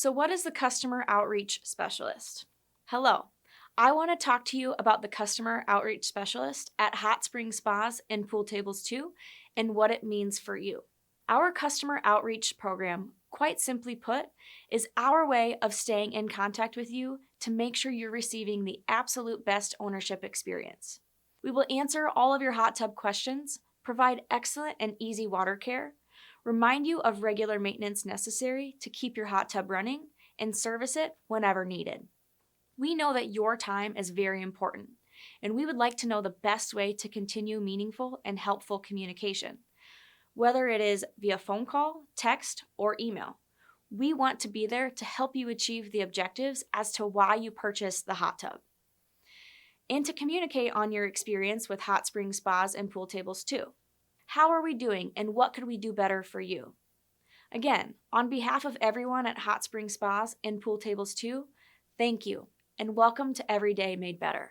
So, what is the customer outreach specialist? Hello, I want to talk to you about the customer outreach specialist at Hot Spring Spas and Pool Tables 2 and what it means for you. Our customer outreach program, quite simply put, is our way of staying in contact with you to make sure you're receiving the absolute best ownership experience. We will answer all of your hot tub questions, provide excellent and easy water care, remind you of regular maintenance necessary to keep your hot tub running, and service it whenever needed. We know that your time is very important, and we would like to know the best way to continue meaningful and helpful communication, whether it is via phone call, text, or email. We want to be there to help you achieve the objectives as to why you purchased the hot tub, and to communicate on your experience with Hot Spring Spas and Pool Tables too. How are we doing, and what could we do better for you? Again, on behalf of everyone at Hot Spring Spas and Pool Tables 2, thank you, and welcome to Every Day Made Better.